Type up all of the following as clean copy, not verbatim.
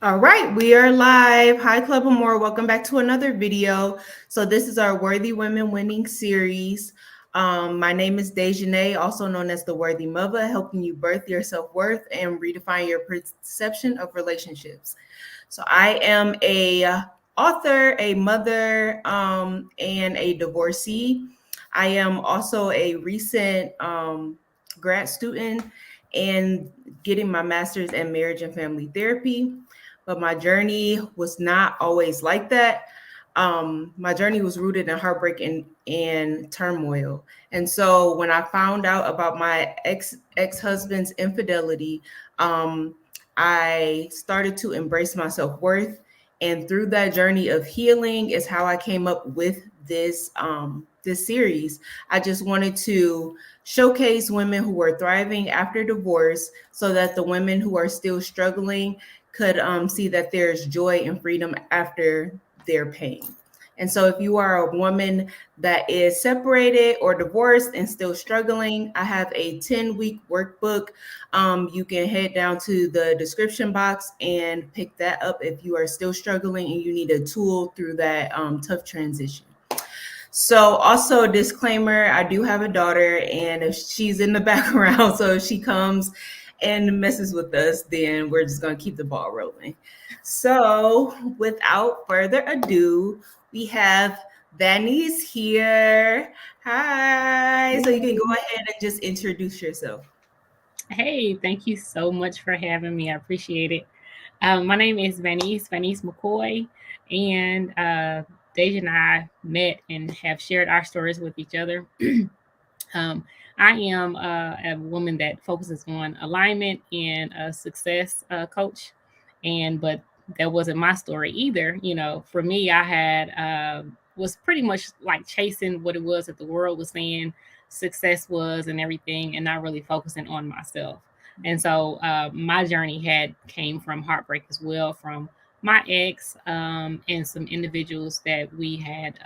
All right, we are live. Hi, Club Amore. Welcome back to another video. So this is our Worthy Women Winning series. My name is Dejanay, also known as the Worthy Mother, helping you birth your self-worth and redefine your perception of relationships. So I am a author, a mother, and a divorcee. I am also a recent grad student and getting my master's in marriage and family therapy. But my journey was not always like that. My journey was rooted in heartbreak and turmoil. And so when I found out about my ex-husband's infidelity, um, I started to embrace my self-worth. And through that journey of healing is how I came up with this series. I just wanted to showcase women who are thriving after divorce so that the women who are still struggling could see that there's joy and freedom after their pain. And so, if you are a woman that is separated or divorced and still struggling, I have a 10-week workbook. You can head down to the description box and pick that up if you are still struggling and you need a tool through that tough transition. So, also a disclaimer, I do have a daughter, and if she's in the background, so if she comes and messes with us, then we're just going to keep the ball rolling. So, without further ado, we have Vanice here. Hi. So, you can go ahead and just introduce yourself. Hey, thank you so much for having me. I appreciate it. My name is Vanice McCoy, and Deja and I met and have shared our stories with each other. um, I am a woman that focuses on alignment and a success coach, but that wasn't my story either. For me, I had was pretty much like chasing what it was that the world was saying success was and everything, and not really focusing on myself. And so my journey had came from heartbreak as well, from my ex and some individuals that we had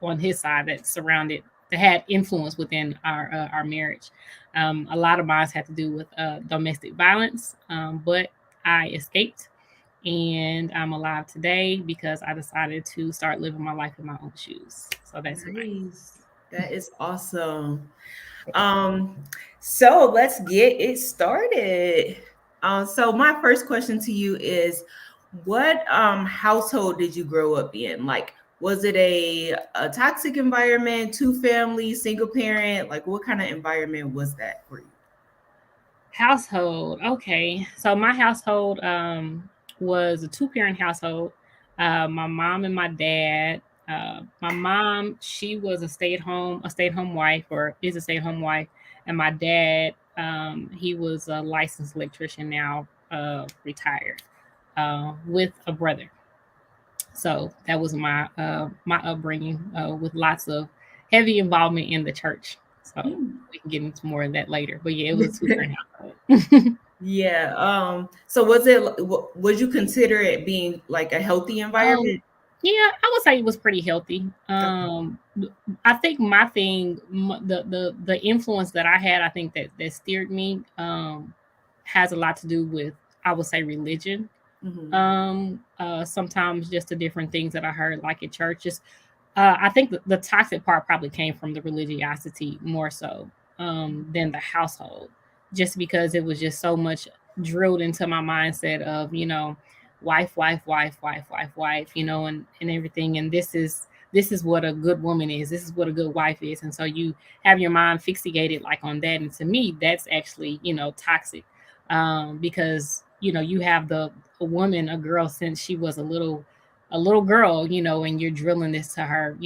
on his side that had influence within our marriage. A lot of mine had to do with domestic violence, but I escaped, and I'm alive today because I decided to start living my life in my own shoes. So that's who I am. Nice. That is awesome. Um, so let's get it started. So my first question to you is, what household did you grow up in? Like, was it a toxic environment, two family, single parent? Like, what kind of environment was that for you? Household. Okay. So my household was a two-parent household. My mom and my dad. My mom, she was a stay-at-home wife, or is a stay-at-home wife, and my dad, he was a licensed electrician now, retired, with a brother. So that was my upbringing, with lots of heavy involvement in the church. So we can get into more of that later. But yeah, it was a two-parent household. Yeah. So was it? Would you consider it being like a healthy um, environment? yeah, I would say it was pretty healthy. I think my thing, the influence that I had, I think that steered me, has a lot to do with, I would say, religion. Mm-hmm. Sometimes just the different things that I heard, like at church. Just I think the toxic part probably came from the religiosity more so, than the household, just because it was just so much drilled into my mindset of, wife, and everything. And this is what a good woman is. This is what a good wife is. And so you have your mind fixated like on that. And to me, that's actually, toxic, because you have a woman, a girl, since she was a little girl, and you're drilling this to her,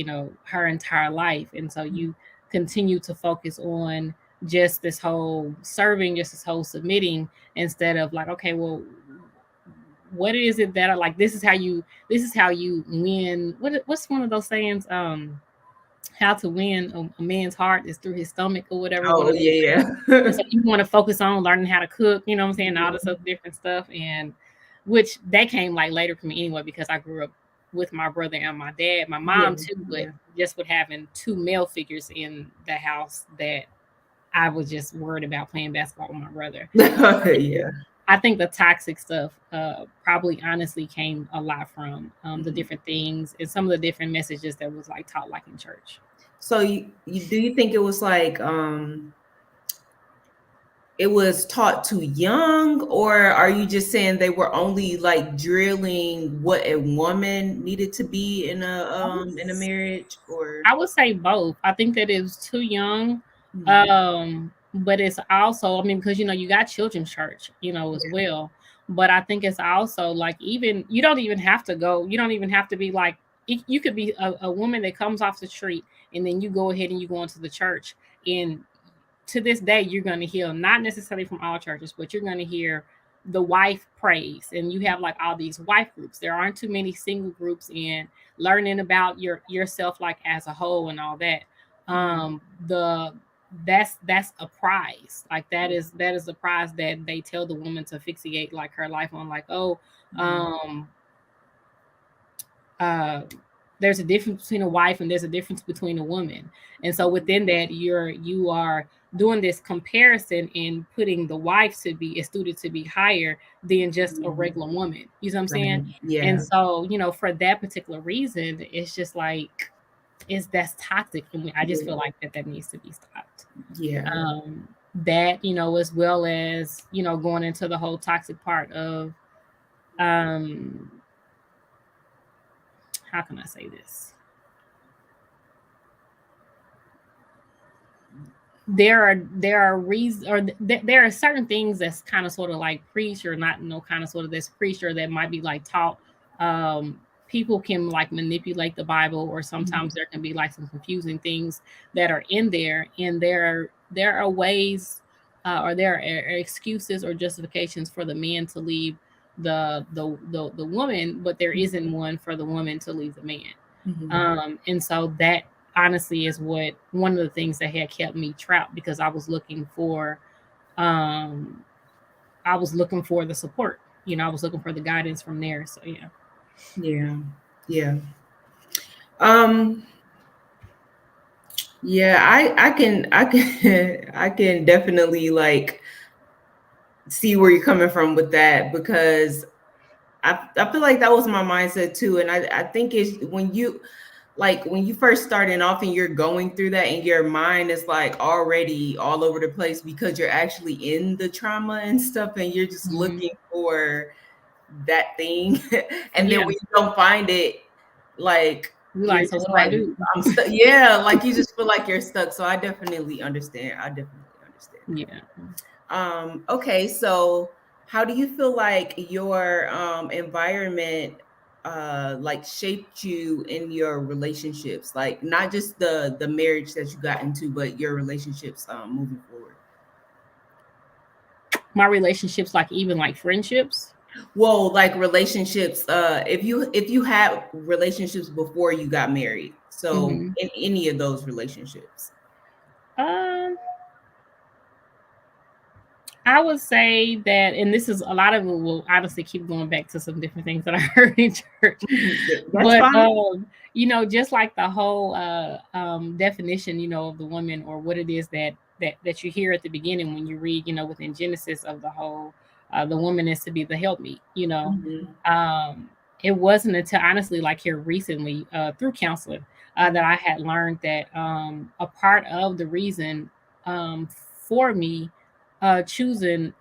her entire life. And so you continue to focus on just this whole serving, just this whole submitting, instead of like, okay, well, what is it that I like? This is how you win. What's one of those sayings? How to win a man's heart is through his stomach, or whatever. One Oh of those yeah, sayings. And yeah. so you want to focus on learning how to cook, what I'm saying, all this other different stuff. And which that came like later for me anyway, because I grew up with my brother and my dad, my Yeah, mom too, but yeah. just with having two male figures in the house, that I was just worried about playing basketball with my brother. Yeah. I think the toxic stuff probably honestly came a lot from the Mhm. different things and some of the different messages that was like taught like in church. So do you think it was like it was taught too young, or are you just saying they were only like drilling what a woman needed to be in a marriage, or I would say both. I think that it was too young. Mhm. But it's also, I mean, because you got children's church, as well. But I think it's also like even you don't even have to go, you don't even have to be like you could be a woman that comes off the street and then you go ahead and you go into the church and to this day you're going to hear not necessarily from all churches, but you're going to hear the wife praise and you have like all these wife groups. There aren't too many single groups in learning about yourself like as a whole and all that. Mhm. The that's a prize. Like that is a prize that they tell the woman to fixate like her life on, like, oh, Mhm. um uh there's a difference between a wife and there's a difference between a woman. And so within that you are doing this comparison and putting the wife to be esteemed to be higher than just a Mhm. regular woman. You know what I'm saying? Right. And Yeah. so, for that particular reason, it's just like that's toxic, and I just Yeah. feel like that needs to be stopped. Yeah. That, as well as, going into the whole toxic part of um how can I say this? There are reasons, or there are certain things that's kind of sort of like preached or not, kind of sort of this preached or that might be like taught. People can like manipulate the Bible, or Mhm. sometimes there can be like some confusing things that are in there, and there are ways, or there are excuses or justifications for the man to leave the woman, but there isn't one for the woman to leave the man. Mhm. And so that honestly is what one of the things that had kept me trapped, because um I was looking for the support. I was looking for the guidance from there. So yeah. Yeah. Yeah. Um, yeah, I can I can definitely like see where you're coming from with that, because I feel like that was my mindset too. And I think it's when you first starting off and you're going through that and your mind is like already all over the place because you're actually in the trauma and stuff and you're just Hmm. looking for that thing. And then Yeah. when you don't find it, like We you're like, so just what do I like, do? I'm stuck. Yeah, like you just feel like you're stuck. So I definitely understand. I definitely understand that. Yeah. Okay, so how do you feel like your environment like shaped you in your relationships? Like not just the marriage that you got into, but your relationships moving forward. My relationships, like even like friendships. Well, like relationships, if you had relationships before you got married, so Hmm. in any of those relationships. Um, I would say that, and this is a lot of it will honestly keep going back to some different things that I heard in church. That's But fine. just like the whole definition, of the woman, or what it is that you hear at the beginning when you read, within Genesis, of the whole the woman is to be the helpmeet. Mhm, Um, it wasn't until honestly, like here recently, through counseling, that mhm, I had learned that a part of the reason for me choosing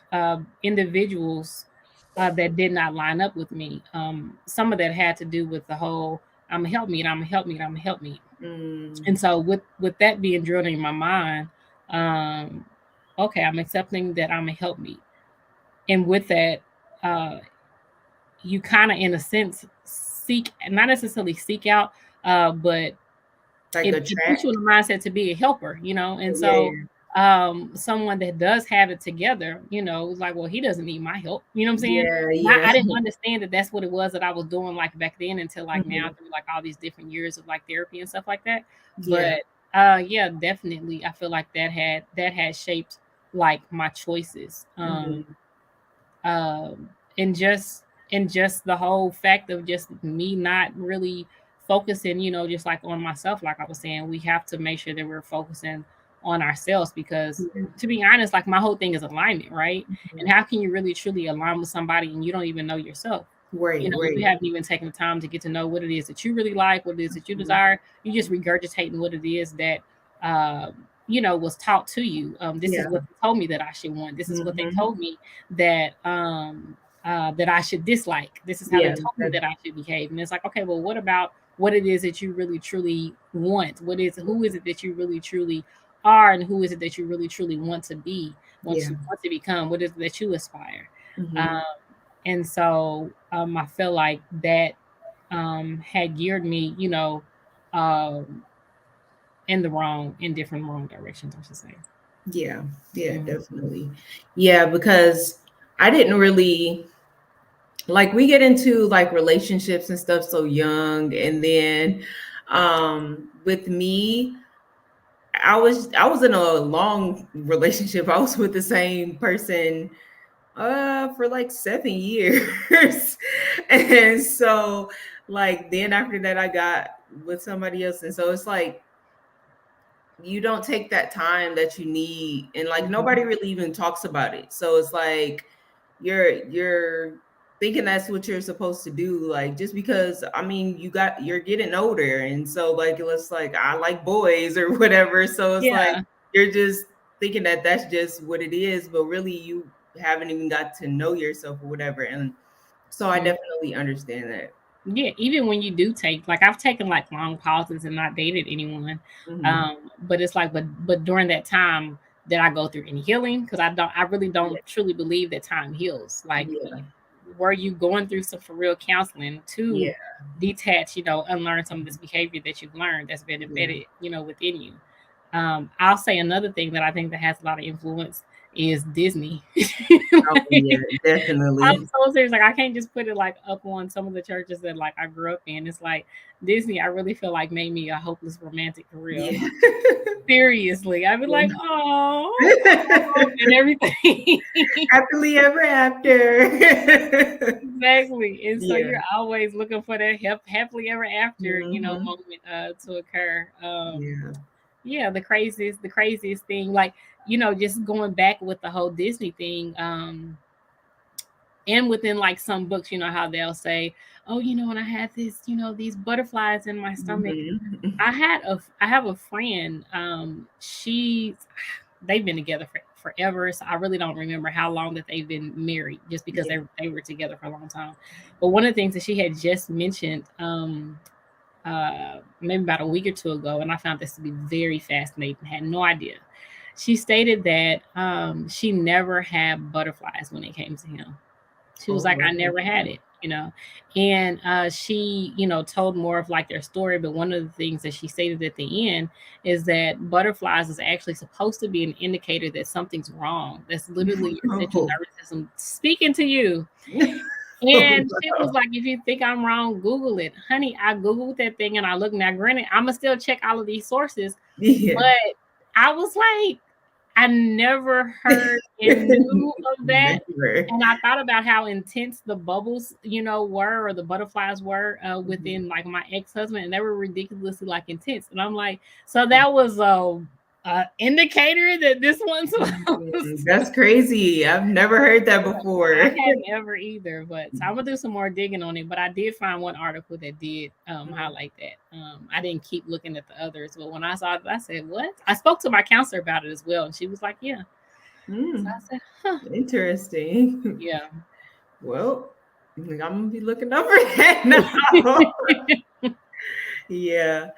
individuals that did not line up with me. Some of that had to do with the whole I'm a help meet, I'm a help meet, I'm a help meet. mm, And so with that being drilled in my mind, um, okay, I'm accepting that I'm a help meet. And with that, uh, you kind of in a sense seek, not necessarily seek out, but like it puts you in attract. the mindset to be a helper, and Yeah, so someone that does have it together, is like, well, he doesn't need my help, you know what I'm saying? yeah, And yeah. I didn't understand that that's what it was that I was doing like back then, until like now, Mhm, through like all these different years of like therapy and stuff like that. yeah. But yeah, definitely I feel like that had shaped like my choices. Mhm, Um, and just the whole fact of just me not really focusing, just like on myself. Like I was saying, we have to make sure that we're focusing on ourselves, because to be honest, like my whole thing is alignment, right? And how can you really truly align with somebody and you don't even know yourself? Right, You know, right. you haven't even taken the time to get to know what it is that you really like, what it is that you desire. You just regurgitating what it is that you know, was taught to you. This is Yeah. what they told me that I should want. This is what they Mhm. told me that that I should dislike. This is how they Yeah, told me that I should behave. And it's like, okay, well, what about what it is that you really truly want? Who is it that you really truly are, and who is it that you really truly want to be, yeah. want to become? What is it that you aspire? Mhm. Um, and so I feel like that had geared me, you know, um, in different wrong directions, I should say. Yeah, yeah, Mhm. definitely. Yeah, because I didn't really like we get into like relationships and stuff so young, and then with me, I was in a long relationship. I was with the same person for like 7 years. And so like then after that I got with somebody else, and so it's like you don't take that time that you need, and like nobody really even talks about it, so it's like you're thinking that's what you're supposed to do, like just because I mean you're getting older, and so like it's like I like boys or whatever, so it's like Yeah. you're just thinking that that's just what it is, but really you haven't even got to know yourself or whatever, and so I Mhm. definitely understand that. Yeah, even when you do take, like I've taken like long pauses and not dated anyone, Hmm. but it's like, but during that time, did I go through any healing? Because I really Yeah, don't truly believe that time heals. Like, yeah, were you going through some for real counseling yeah, to detach, you know, unlearn some of this behavior that you've learned that's been yeah. embedded, you know, within you? I'll say another thing that I think that has a lot of influence is Disney. Oh yeah, I'm definitely. so serious. Like I can't just put it like up on some of the churches that like I grew up in. It's like Disney, I really feel like made me a hopeless romantic for real. Yeah. Seriously. I'd be like, Yeah. oh, and everything. Happily ever after. Exactly. And so Yeah. you're always looking for that happily ever after, you know, Mhm. moment to occur. Yeah. Yeah, the craziest thing, like, you know, just going back with the whole Disney thing, and within like some books, you know how they'll say, oh, you know, and I had this, you know, these butterflies in my stomach. Mhm. I have a friend, they've been together for forever, so I really don't remember how long that they've been married, just because Yeah. they were together for a long time. But one of the things that she had just mentioned, maybe about a week or two ago, and I found this to be very fascinating, had no idea. She stated that she never had butterflies when it came to him. She Oh, was like, I wow. never had it, you know. And she, you know, told more of like their story. But one of the things that she stated at the end is that butterflies is actually supposed to be an indicator that something's wrong. That's literally your central Oh. nervous system speaking to you. Oh, And she was wow. like, if you think I'm wrong, Google it. Honey, I Googled that thing and I looked. Now, granted, I'm going to still check all of these sources, Yeah. but I was like, I never heard and knew of that. Never. And I thought about how intense the bubbles, you know, were, or the butterflies were Mhm. within like my ex-husband, and they were ridiculously like intense. And I'm like, so that was a indicator that this one's supposed to. That's crazy. I've never heard that I before. hadn't ever either, but so I'm gonna do some more digging on it. But I did find one article that did highlight that. I didn't keep looking at the others, but when I saw it, I said, "What?" I spoke to my counselor about it as well, and she was like, "Yeah." So I Mm, said, "Huh, interesting. yeah." Well, I'm gonna be looking up for that now. Yeah.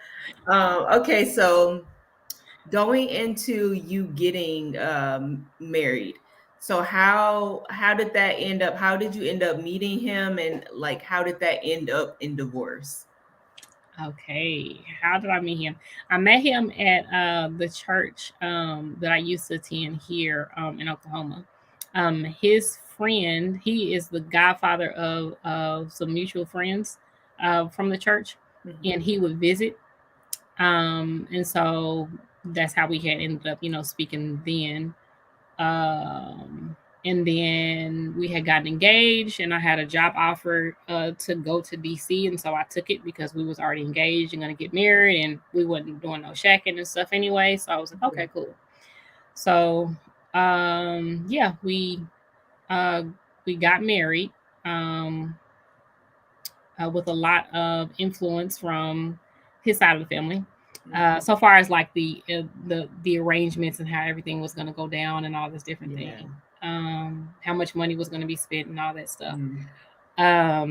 Okay, so going into you getting married. So how did that end up? How did you end up meeting him, and like how did that end up in divorce? Okay, how did I meet him? I met him at the church that I used to attend here in Oklahoma. His friend, he is the godfather of some mutual friends from the church, and Mhm. he would visit. And so that's how we had ended up, you know, speaking then. Um, And then we had gotten engaged, and I had a job offer to go to DC, and so I took it because we was already engaged and gonna get married, and we wasn't doing no shacking and stuff anyway. So I was like, okay, cool. So yeah, we got married with a lot of influence from his side of the family. So far as like the arrangements and how everything was going to go down and all this different thing, how much money was going to be spent and all that stuff.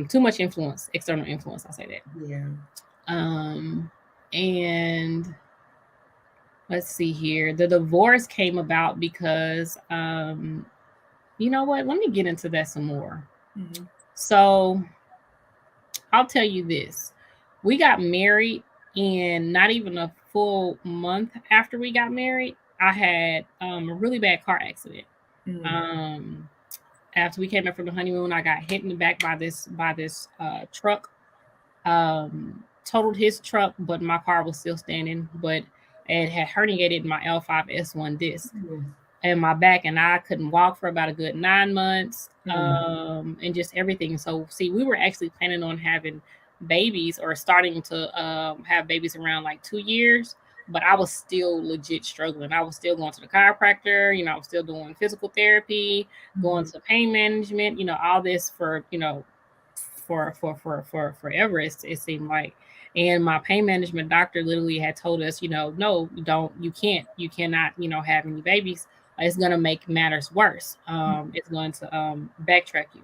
Too much influence, external influence. I'll say that. And let's see here. The divorce came about because, you know what? Let me get into that some more. So I'll tell you this. We got married, and not even a full month after we got married, I had a really bad car accident. After we came back from the honeymoon, I got hit in the back by this truck. Totaled his truck, but my car was still standing. But it had herniated my L5S1 disc in my back, and I couldn't walk for about a good 9 months, and just everything. So, see, we were actually planning on having babies or starting to have babies around like 2 years, but I was still legit struggling. I was still going to the chiropractor, I was still doing physical therapy, going to pain management, all this for, for forever, it seemed like. And my pain management doctor literally had told us, no, you cannot, have any babies. It's going to make matters worse. It's going to backtrack you.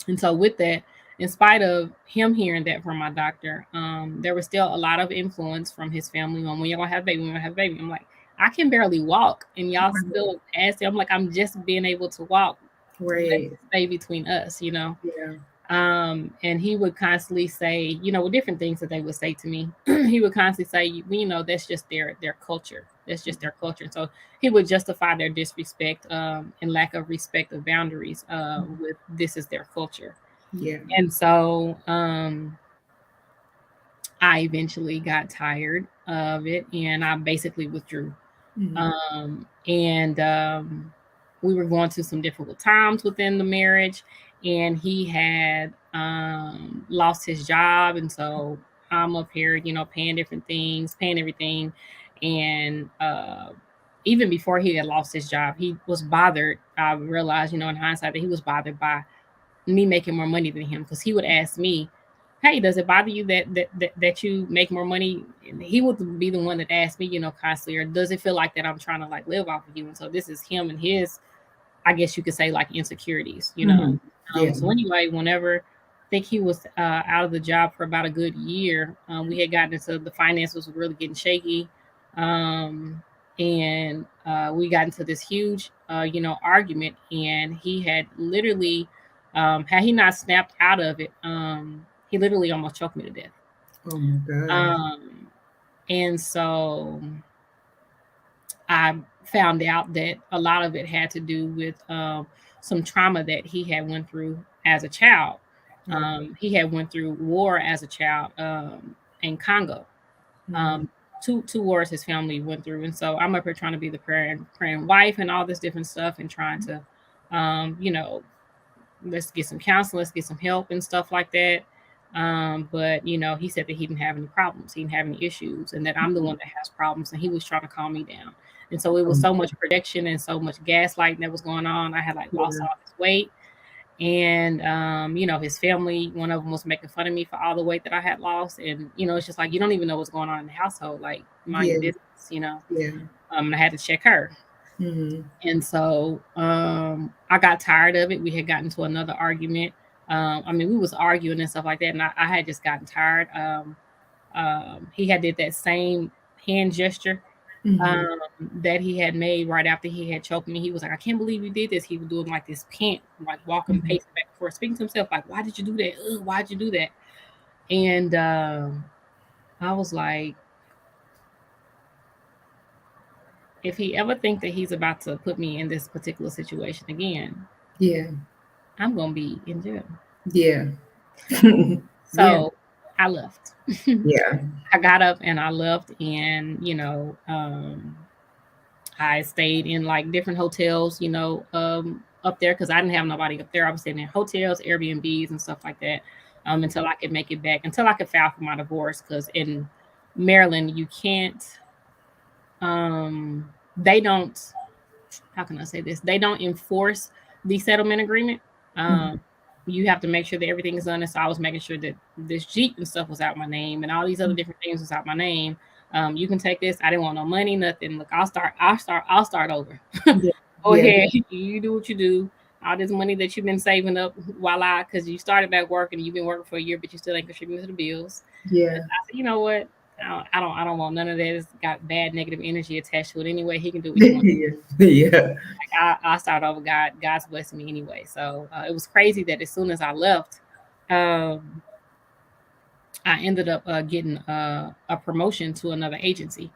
And so with that, in spite of him hearing that from my doctor, there was still a lot of influence from his family on when you're going to have a baby, when you're going to have a baby. I'm like, I can barely walk. And y'all still asking. I'm like, I'm just being able to walk. Right. Stay between us, Yeah. And he would constantly say, different things that they would say to me. He would constantly say, that's just their culture. That's just their culture. And so he would justify their disrespect and lack of respect of boundaries with this is their culture. Yeah. And so I eventually got tired of it, and I basically withdrew. We were going through some difficult times within the marriage, and he had lost his job. And so I'm up here, paying different things, paying everything. And even before he had lost his job, he was bothered. I realized, in hindsight, that he was bothered by me making more money than him, because he would ask me, hey, does it bother you that you make more money? And he would be the one that asked me, constantly, or does it feel like that I'm trying to like live off of you? And so this is him and his, I guess you could say, like insecurities, So anyway, whenever I think he was out of the job for about a good year, we had gotten into the finances were really getting shaky. And we got into this huge, argument, and he had literally, had he not snapped out of it, he literally almost choked me to death. Oh my God. And so I found out that a lot of it had to do with some trauma that he had went through as a child. He had went through war as a child in Congo. Two wars his family went through. And so I'm up here trying to be the praying wife and all this different stuff, and trying to, let's get some counseling, let's get some help and stuff like that. But he said that he didn't have any problems, he didn't have any issues, and that I'm the one that has problems, and he was trying to calm me down. And so it was so much projection and so much gaslighting that was going on. I had like lost all this weight, and his family, one of them was making fun of me for all the weight that I had lost. And it's just like, you don't even know what's going on in the household, like mind your business, and I had to check her. And so I got tired of it. We had gotten to another argument. We was arguing and stuff like that, and I had just gotten tired. He had did that same hand gesture that he had made right after he had choked me. He was like, I can't believe you did this. He was doing like this pant, like walking, pacing back and forth, speaking to himself, like, why did you do that? Ugh, why'd you do that? And I was like, if he ever think that he's about to put me in this particular situation again, I'm gonna be in jail. So I left. I got up and I left, and I stayed in like different hotels, up there because I didn't have nobody up there. I was staying in hotels, Airbnbs, and stuff like that until I could make it back, until I could file for my divorce. Because in Maryland, you can't, they don't, how can I say this? They don't enforce the settlement agreement. You have to make sure that everything is done. And so I was making sure that this Jeep and stuff was out my name and all these other different things was out my name. You can take this. I didn't want no money, nothing. Look, I'll start over. Yeah. Go Yeah. ahead. You do what you do. All this money that you've been saving up because you started back working and you've been working for a year, but you still ain't contributing to the bills. Yeah. I said, you know what? I don't want none of that. It's got bad negative energy attached to it anyway. He can do what he wants. Yeah. Like I start over. God's blessing me anyway. So it was crazy that as soon as I left, I ended up getting a promotion to another agency,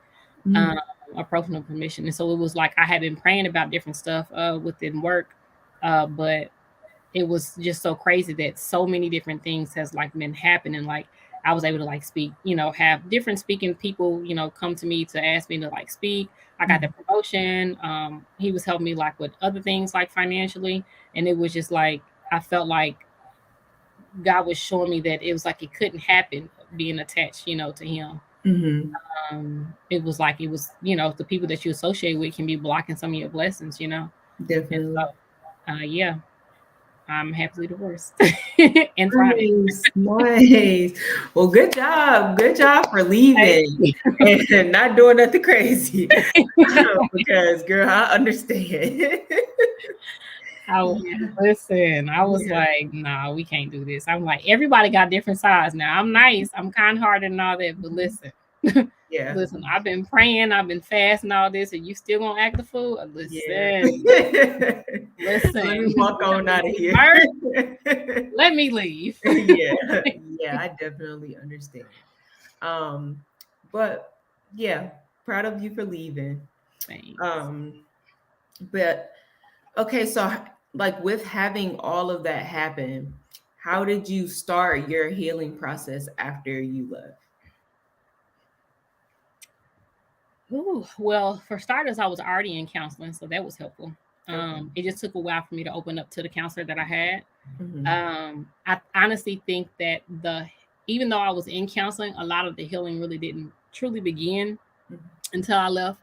a professional permission. And so it was like I had been praying about different stuff within work, but it was just so crazy that so many different things has like been happening. Like I was able to like speak, have different speaking people, come to me to ask me to like speak. I got the promotion. He was helping me like with other things like financially. And it was just like, I felt like God was showing me that it was like it couldn't happen being attached, to him. It was like, the people that you associate with can be blocking some of your blessings, Definitely. And so, yeah. I'm happily divorced and thriving. Nice. Well, good job. Good job for leaving and not doing nothing crazy. Because, girl, I understand. Listen, I was like, nah, we can't do this. I'm like, everybody got different sides now. I'm nice. I'm kind-hearted and all that, but listen. Yeah. Listen, I've been praying, I've been fasting all this, and you still gonna act the fool? Listen. Listen. Let me walk on out of here. Let me leave. Yeah, I definitely understand. But yeah, proud of you for leaving. Thanks. But okay, so like with having all of that happen, how did you start your healing process after you left? Ooh, well, for starters, I was already in counseling, so that was helpful. It just took a while for me to open up to the counselor that I had. I honestly think that even though I was in counseling, a lot of the healing really didn't truly begin until I left,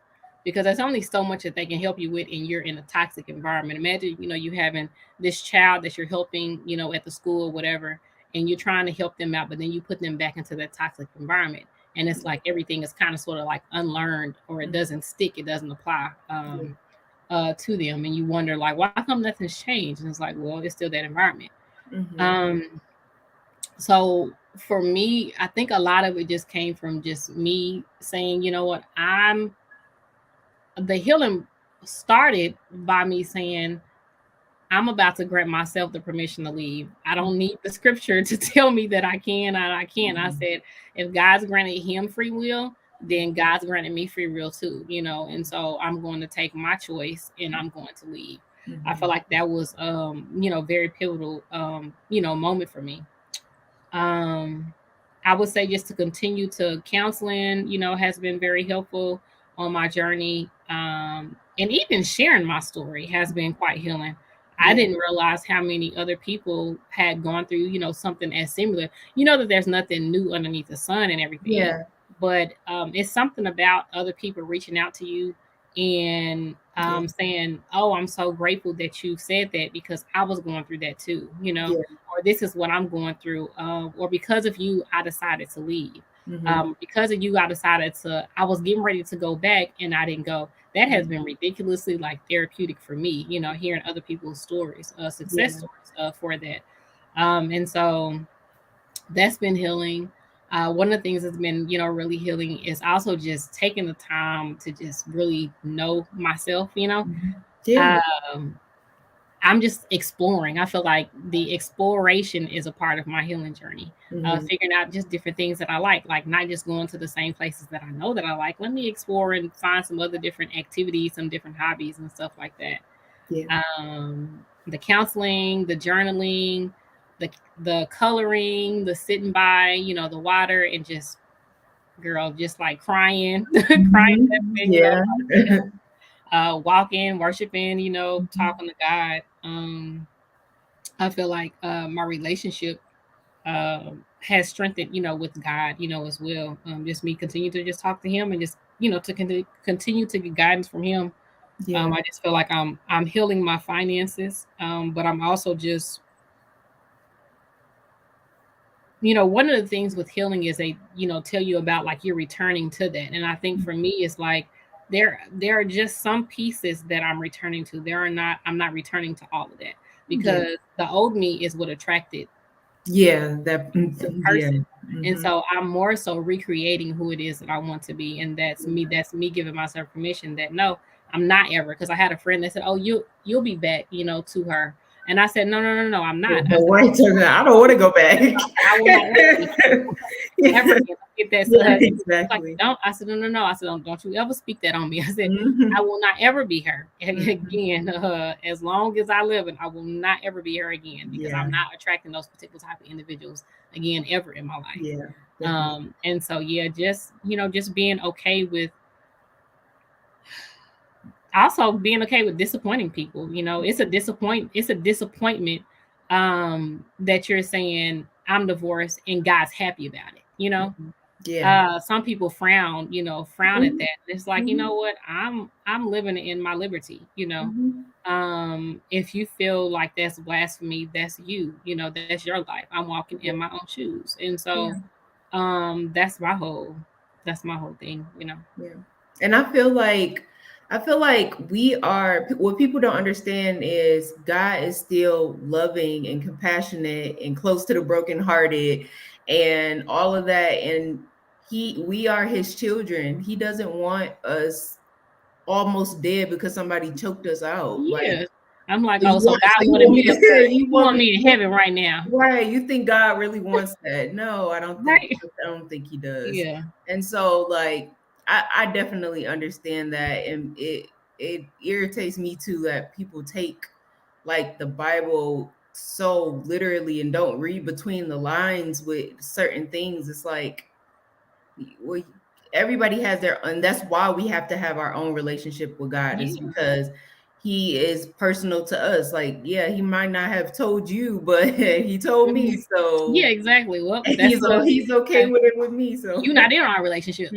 because there's only so much that they can help you with, and you're in a toxic environment. Imagine, you having this child that you're helping, at the school or whatever, and you're trying to help them out, but then you put them back into that toxic environment. And it's like everything is kind of sort of like unlearned, or it doesn't stick, it doesn't apply to them. And you wonder, like, why come nothing's changed? And it's like, well, it's still that environment. So for me, I think a lot of it just came from just me saying, you know what, the healing started by me saying, I'm about to grant myself the permission to leave. I don't need the scripture to tell me that I can and I can't. I said, if God's granted him free will, then God's granted me free will too, and so I'm going to take my choice and I'm going to leave. I feel like that was, very pivotal, moment for me. I would say just to continue to counseling, has been very helpful on my journey. And even sharing my story has been quite healing. I didn't realize how many other people had gone through, something as similar. That there's nothing new underneath the sun and everything. Yeah. But it's something about other people reaching out to you and saying, oh, I'm so grateful that you said that because I was going through that too, or this is what I'm going through, or because of you, I decided to leave. Because of you, I was getting ready to go back and I didn't go. That has been ridiculously like therapeutic for me, hearing other people's stories, success stories for that. And so that's been healing. One of the things that's been, really healing is also just taking the time to just really know myself, I'm just exploring. I feel like the exploration is a part of my healing journey. Figuring out just different things that I like not just going to the same places that I know that I like. Let me explore and find some other different activities, some different hobbies and stuff like that. The counseling, the journaling, the coloring, the sitting by, the water, and just, girl, just like crying, crying, walking, worshiping, talking to God. I feel like my relationship has strengthened, with God, as well. Just me continue to just talk to Him and just, to continue to get guidance from Him. Yeah. I just feel like I'm healing my finances, but I'm also just, one of the things with healing is they, tell you about like you're returning to that. And I think for me, it's like there are just some pieces that I'm returning to. I'm not returning to all of that because the old me is what attracted that the yeah. person. And so I'm more so recreating who it is that I want to be. And that's me. That's me giving myself permission that no, I'm not ever. Because I had a friend that said, "Oh, you'll be back, to her." And I said, no, I'm not. I said, I don't want to go back. I will not ever get that. Exactly. Like, don't. I said, no. I said, don't you ever speak that on me. I said, I will not ever be her again. As long as I live, and I will not ever be her again because I'm not attracting those particular type of individuals again ever in my life. And so just being okay with. Also being okay with disappointing people. It's a disappointment that you're saying I'm divorced and God's happy about it. Some people frown at that. It's like, you know what, I'm living in my liberty. If you feel like that's blasphemy, that's that's your life. I'm walking in my own shoes. And so that's my whole thing. And I feel like we are, what people don't understand is God is still loving and compassionate and close to the brokenhearted and all of that. And we are His children. He doesn't want us almost dead because somebody choked us out. Yeah. I'm like, so God wanted me you want me in heaven right now. Right. You think God really wants that? No, I don't think He does. Yeah. And so like I definitely understand that, and it irritates me too that people take like the Bible so literally and don't read between the lines with certain things. It's like, well, everybody has their, and that's why we have to have our own relationship with God, is because He is personal to us. Like, He might not have told you, but He told me. So yeah, exactly. Well, he's okay with it with me. So you're not in our relationship.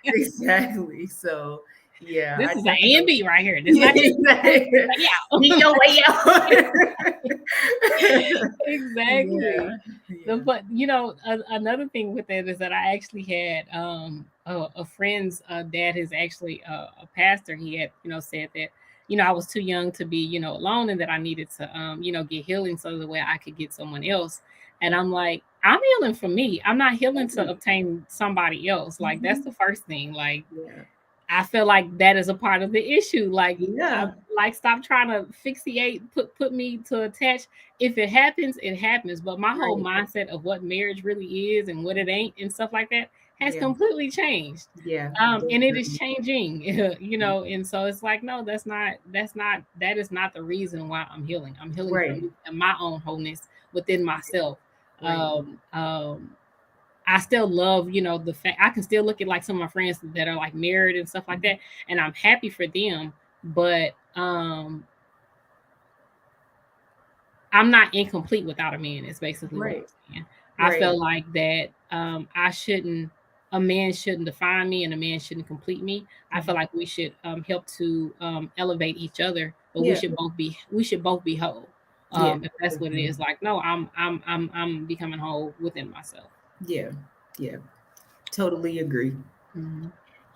Exactly. So this is an A and B right here. This is not your way out. Exactly. But another thing with that is that I actually had a friend's dad is actually a pastor. He had said that I was too young to be alone, and that I needed to get healing so the way I could get someone else. And I'm like, I'm healing for me. I'm not healing to obtain somebody else. Like, that's the first thing. Like, I feel like that is a part of the issue. Like, stop trying to fixate, put me to attach. If it happens, it happens. But my whole mindset of what marriage really is and what it ain't and stuff like that has completely changed. And it is changing, and so it's like, no, that is not the reason why I'm healing. I'm healing from my own wholeness within myself. I still love, the fact I can still look at like some of my friends that are like married and stuff like that, and I'm happy for them, but I'm not incomplete without a man. Is basically what I'm saying. I feel like that a man shouldn't define me, and a man shouldn't complete me. I feel like we should help to elevate each other, but we should both be whole. If that's what it is. Like, no, I'm becoming whole within myself. Yeah. Totally agree.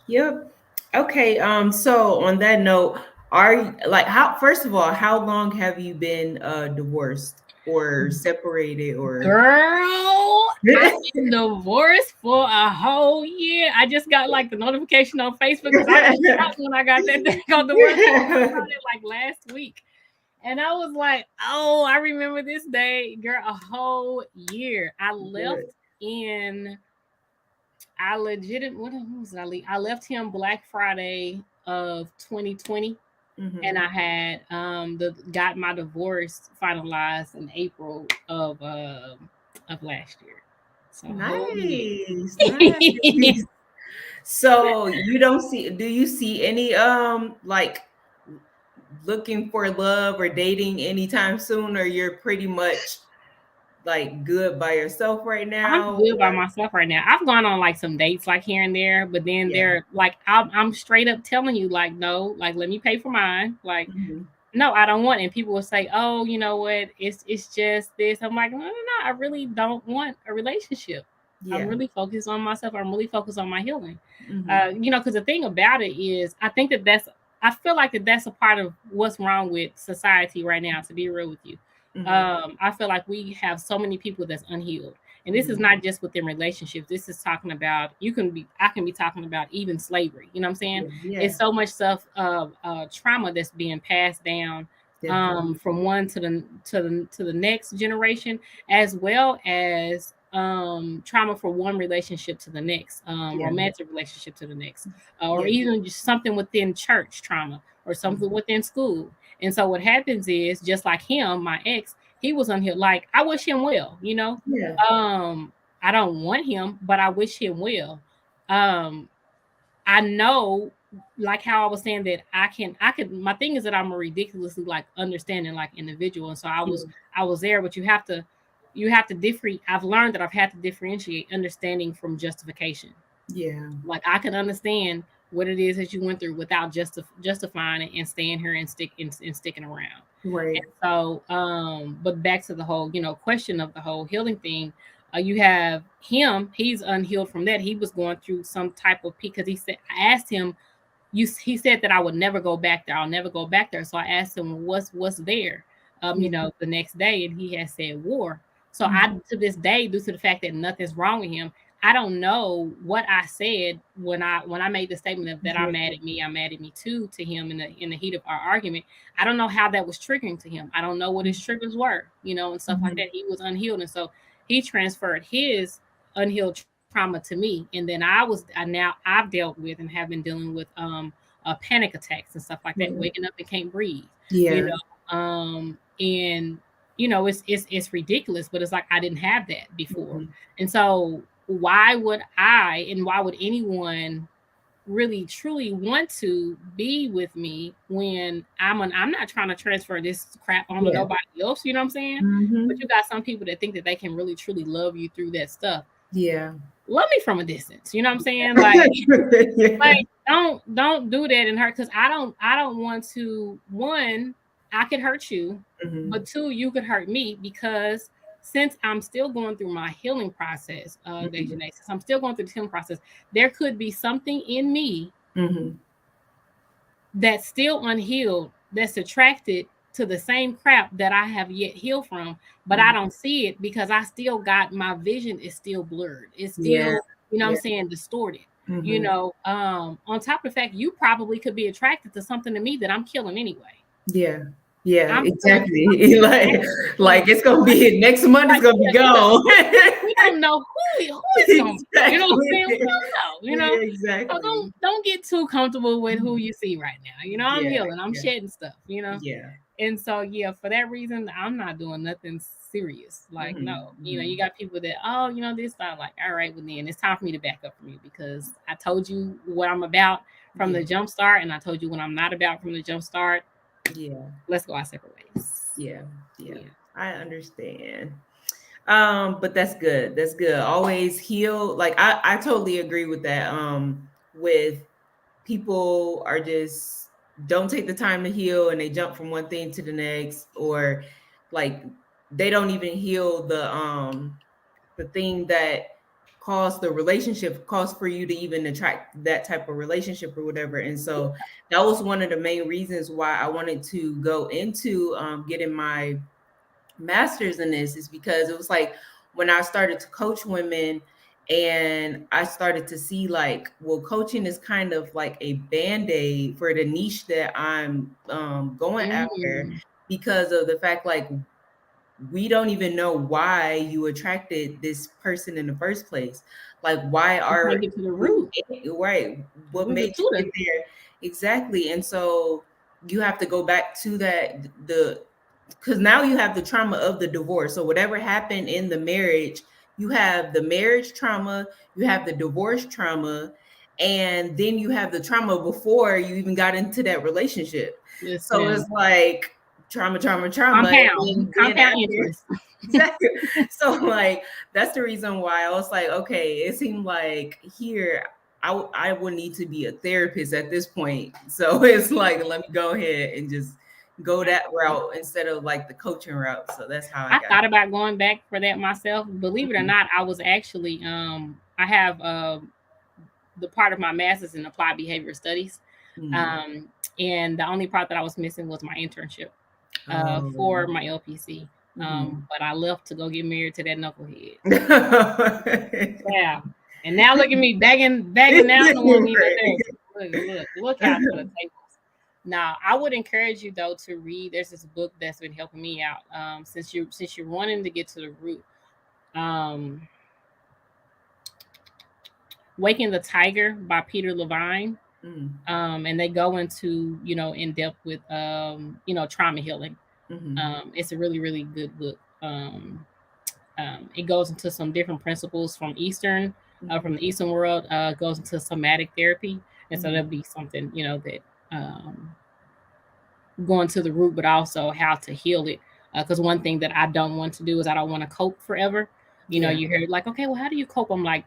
Yep. Okay. So on that note, are you like, first of all, how long have you been divorced or separated? Or girl, I've been divorced for a whole year. I just got like the notification on Facebook because I was shocked when I got that on the work like last week. And I was like, oh, I remember this day, girl, a whole year. I left I left him Black Friday of 2020. And I had got my divorce finalized in April of last year. So nice. So do you see any like looking for love or dating anytime soon, or you're pretty much like good by yourself right I'm now? good by Or myself right now. I've gone on like some dates like here and there, but then yeah. they're like, I'm straight up telling you, like, no, like, let me pay for mine. Like, Mhm. no, I don't want it. And people will say, oh, you know what? It's just this. I'm like, no, no, no. I really don't want a relationship. I'm Yeah. really focused on myself. I'm really focused on my healing. Mhm. Because the thing about it is, I feel like that's a part of what's wrong with society right now, to be real with you. Mhm. I feel like we have so many people that's unhealed. And this is Mhm. not just within relationships. This is talking about, I can be talking about even slavery. You know what I'm saying? Yeah. Yeah. It's so much stuff of trauma that's being passed down Definitely. from one to the next generation, as well as trauma for one relationship to the next, Yeah. romantic relationship to the next, or Yeah. even just something within church trauma or something Mhm. within school. And so what happens is, just like him, my ex, he was unhealed. Like, I wish him well, Yeah. um I don't want him, but I wish him well. um I know, like how I was saying that I could, my thing is that I'm a ridiculously like understanding like individual. And so Yeah. I was there, but you have to differentiate. I've learned that I've had to differentiate understanding from justification. Yeah. Like, I can understand what it is that you went through without justifying it and staying here and sticking around. Right. And so, but back to the whole, question of the whole healing thing. You have him; he's unhealed from that. He was going through some type of peak, because he said, I asked him, he said that I would never go back there. I'll never go back there. So I asked him, what's there? Yeah. The next day, and he had said war. So Mhm. to this day, due to the fact that nothing's wrong with him, I don't know what I said when I made the statement of that I'm mad at me too, to him in the heat of our argument. I don't know how that was triggering to him. I don't know what his triggers were, and stuff like Mhm. that. He was unhealed, and so he transferred his unhealed trauma to me, and then I've dealt with and have been dealing with panic attacks and stuff like that, Mhm. waking up and can't breathe, you Yeah. know, and it's ridiculous, but it's like I didn't have that before. Mhm. And so why would anyone really truly want to be with me when I'm not trying to transfer this crap onto Yeah. nobody else, you know what I'm saying? But Mhm. you got some people that think that they can really truly love you through that stuff. Yeah. Love me from a distance, you know what I'm saying? Like, Yeah. don't do that and hurt, because I don't want to. One, I could hurt you, Mhm. but two, you could hurt me, because since I'm still going through my healing process, Mhm. Dejanay, since I'm still going through the healing process, there could be something in me Mhm. that's still unhealed, that's attracted to the same crap that I have yet healed from, but I Mhm. don't see it, because I still got, my vision is still blurred. It's Yeah. still, what I'm Yeah. saying, distorted. Mhm. On top of the fact, you probably could be attracted to something to me that I'm killing anyway. Yeah. Yeah, I'm killing exactly. Like it's gonna be next month, it's like, gonna be gone. we don't know who it's gonna be. You know what I'm saying? We Exactly. don't know. Yeah, So exactly. don't get too comfortable with who Mhm. you see right now. I'm Yeah, healing. I'm yeah, shedding stuff. yeah. And so, yeah, for that reason, I'm not doing nothing serious. Like, no. Mhm. You Mhm. got people that, oh, this not like, all right, well then it's time for me to back up from you, because I told you what I'm about from Yeah, the jump start, and I told you what I'm not about from the jump start. yeah, Let's go our separate ways. yeah, yeah. Yeah. I understand. But that's good. That's good. Always heal. Like I totally agree with that. With people are just don't take the time to heal and they jump from one thing to the next, or like they don't even heal the thing that caused the relationship, caused for you to even attract that type of relationship or whatever. And so that was one of the main reasons why I wanted to go into getting my master's in this, is because it was like when I started to coach women and I started to see like, well, coaching is kind of like a band-aid for the niche that I'm going after, Mm. because of the fact like we don't even know why you attracted this person in the first place. Like why You are can't get to the root. right? What Root made of you Tuda. get there? Exactly. And so you have to go back to that the because now you have the trauma of the divorce. So whatever happened in the marriage, you have the marriage trauma, you have the divorce trauma, and then you have the trauma before you even got into that relationship. So Listen, it's like trauma, trauma, trauma, and then compound after. interest. Exactly. So like that's the reason why I was like, okay, it seemed like here I would need to be a therapist at this point. So it's like, let me go ahead and just go that route instead of like the coaching route. So that's how I I got thought about going back for that myself. Believe it or it. not, I was actually I have the part of my master's in applied behavior studies. Mhm. Um, and the only part that I was missing was my internship for Oh. my LPC. Mhm. But I left to go get married to that knucklehead. Right. Yeah. And now look at me begging now the one need a therapist. Look out for the tables. Now, I would encourage you though to read. There's this book that's been helping me out. Since you're wanting to get to the root. Um, Waking the Tiger by Peter Levine. Mm. And they go into, in depth with, trauma healing. Mhm. It's a really, really good book. It goes into some different principles from Mhm. from the Eastern world, goes into somatic therapy. And so Mhm. that'll be something, that going to the root, but also how to heal it. Because one thing that I don't want to do is I don't want to cope forever. Yeah. You hear like, okay, well, how do you cope? I'm like,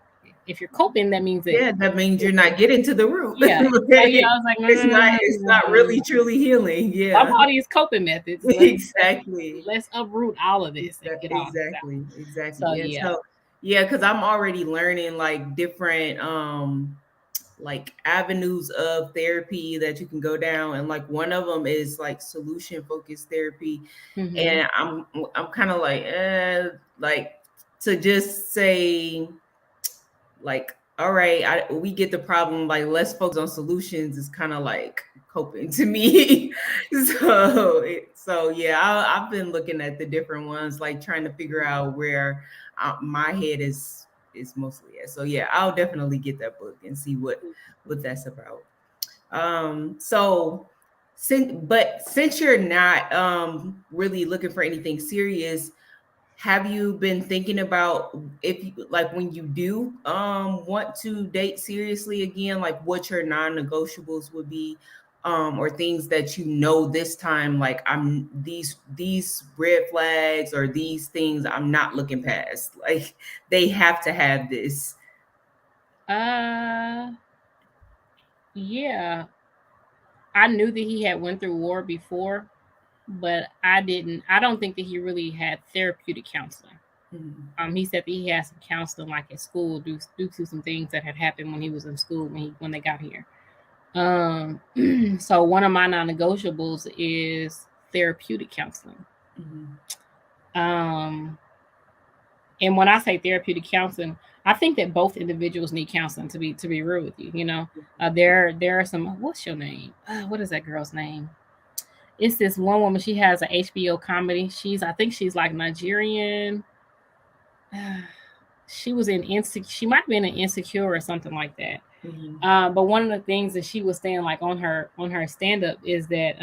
if you're coping, that means that, Yeah, that means you're not getting to the root. yeah. So yeah, I was like, no, It's no, no, not no, it's no, not no, really no. truly healing. Bump Yeah. all these coping methods. Exactly. Let's uproot all of this and get all this out. Exactly. So Yeah. yeah. So yeah, because I'm already learning like different like avenues of therapy that you can go down, and like one of them is like solution focused therapy. Mm-hmm. And I'm kind of like to just say like, all right, we get the problem, like let's focus on solutions is kind of like coping to me. So yeah, I've been looking at the different ones, like trying to figure out where my head is mostly at. So yeah, I'll definitely get that book and see what that's about. So since you're not really looking for anything serious, have you been thinking about if you like when you do want to date seriously again, like what your non-negotiables would be, or things that you know this time, like I'm these red flags or these things I'm not looking past, like they have to have this. Uh, yeah. I knew that he had went through war before, but I don't think that he really had therapeutic counseling. Mhm. He said that he had some counseling like at school due to some things that had happened when he was in school when they got here. Um, so one of my non-negotiables is therapeutic counseling. Mhm. Um, and when I say therapeutic counseling, I think that both individuals need counseling to be real with you. There are some. What's your name? What is that girl's name? It's this one woman. She has an HBO comedy. I think she's like Nigerian. She was in Insecure. She might have been in Insecure or something like that. Mhm. But one of the things that she was saying, like on her stand up, is that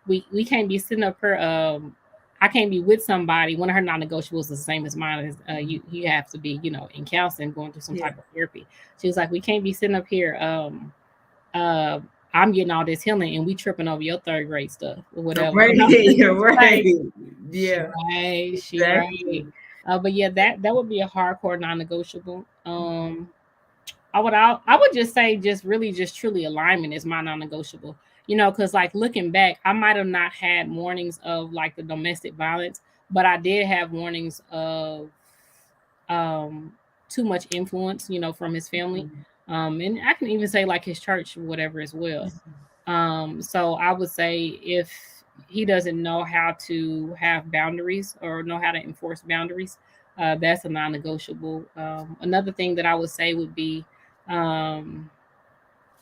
we can't be sitting up here. I can't be with somebody. One of her non-negotiables is the same as mine. Is you have to be in counseling, going through some Yeah. type of therapy. She was like, we can't be sitting up here. Uh, I'm getting all this healing, and we tripping over your third grade stuff or whatever. Right. And I was just Right. like, Yeah. she right. Exactly. But yeah, that would be a hardcore non-negotiable. I would just say just really just truly alignment is my non-negotiable. Because like looking back, I might have not had warnings of like the domestic violence, but I did have warnings of um too much influence, from his family. Mhm. And I can even say like his church or whatever as well. So I would say if he doesn't know how to have boundaries or know how to enforce boundaries, that's a non-negotiable. Another thing that I would say would be um,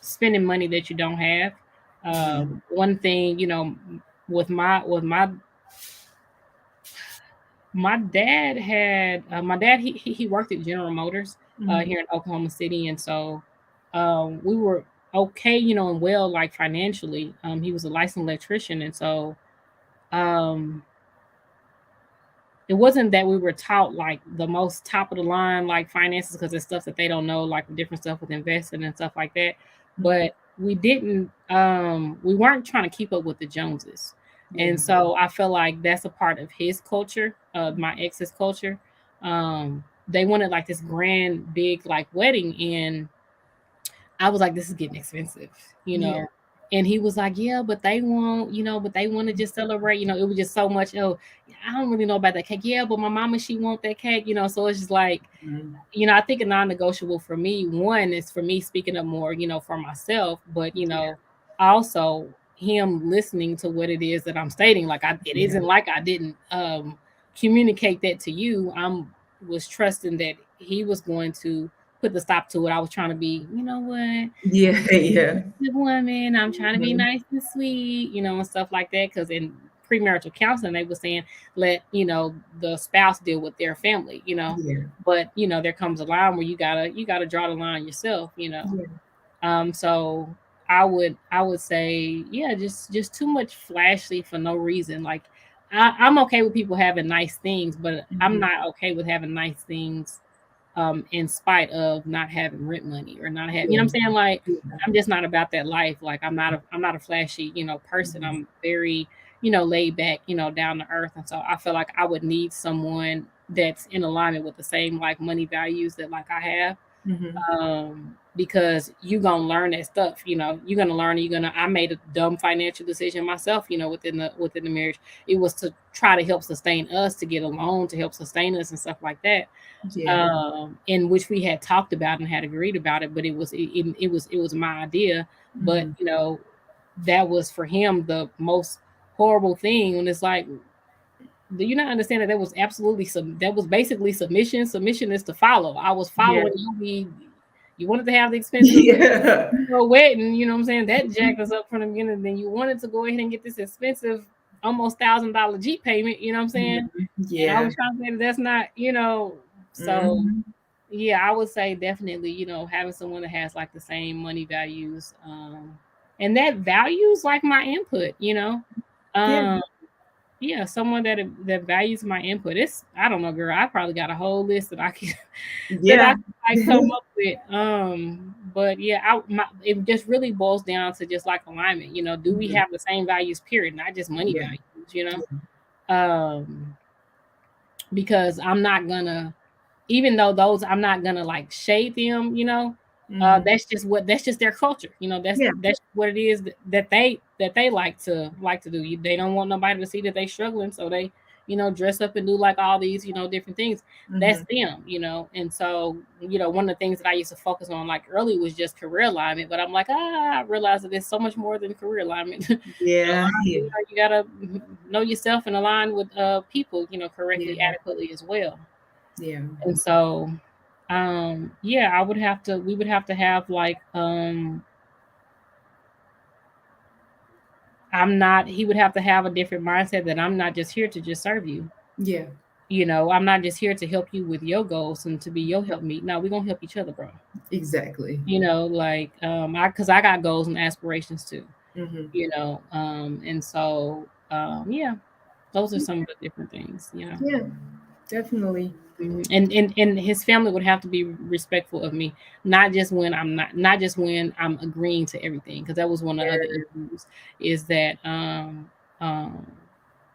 spending money that you don't have. Mhm. One thing, with my dad had my dad he worked at General Motors Mhm. here in Oklahoma City, and so we were okay, and well, like financially. He was a licensed electrician, and so um, it wasn't that we were taught like the most top of the line like finances, because it's stuff that they don't know, like different stuff with investing and stuff like that. Mhm. But we weren't trying to keep up with the Joneses. Yeah. And so I feel like that's a part of his culture, my ex's culture. They wanted like this grand big like wedding, and I was like, this is getting expensive, you Yeah. know. And he was like, yeah, but they won't, but they want to just celebrate, it was just so much. Oh, I don't really know about that cake. Yeah, but my mama, she want that cake, so it's just like, Mhm. I think a non-negotiable for me, one is for me speaking up more, for myself, but Yeah. also him listening to what it is that I'm stating. Like it Yeah. isn't like I didn't communicate that to you. Was trusting that he was going to put the stop to it. I was trying to be, what, Yeah. Yeah. good woman. I'm trying to be Mhm. nice and sweet, and stuff like that. Because in premarital counseling, they were saying let the spouse deal with their family, Yeah. but there comes a line where you gotta draw the line yourself. Yeah. So I would say, yeah, just too much flashy for no reason. Like I'm okay with people having nice things, but I'm Mhm. not okay with having nice things in spite of not having rent money or not having, Yeah. what I'm saying? Like, Yeah. I'm just not about that life. Like, I'm not a flashy, person. Mhm. I'm very, laid back, down to earth. And so I feel like I would need someone that's in alignment with the same like money values that like I have. Mhm. Because you gonna learn that stuff, you're gonna learn. I made a dumb financial decision myself, within the marriage. It was to try to help sustain us, to get a loan to help sustain us and stuff like that, Yeah. in which we had talked about and had agreed about it, but it was my idea. But Mhm. that was for him the most horrible thing. When it's like, do you not understand that that was absolutely that was basically submission. Submission is to follow. I was Yeah. following you. You wanted to have the expensive Yeah. wedding, what I'm saying? That jacked us up from the beginning. Then you wanted to go ahead and get this expensive, almost $1,000 Jeep payment, you know what I'm saying? Mhm. And I Yeah. was trying to say that that's not, so Mhm. yeah, I would say definitely, having someone that has like the same money values, and that values like my input, Yeah. um, yeah, someone that values my input. It's, I don't know, girl. I probably got a whole list that I can that I Yeah. can like come up with. But yeah, it just really boils down to just like alignment. Do we Mhm. have the same values? Period, not just money Yeah. values. Um, because I'm not gonna, even though those, I'm not gonna like shade them, Mhm. that's just their culture, Yeah. that's what it is that they like to do. They don't want nobody to see that they struggling, so they dress up and do like all these different things. That's Mhm. them, and so one of the things that I used to focus on like early was just career alignment, but I'm like, I realize that there's so much more than career alignment. Yeah. Yeah. You gotta know yourself and align with people correctly, Yeah. adequately as well. Yeah. And so yeah, we would have to have like I'm not he would have to have a different mindset, that I'm not just here to just serve you. Yeah. I'm not just here to help you with your goals and to be your help me. No, we're gonna help each other, bro. Exactly. Like I got goals and aspirations too, Mhm. and so yeah, those are some of the different things. Yeah. Definitely. And his family would have to be respectful of me, not just when not just when I'm agreeing to everything, because that was one of the other issues, is that um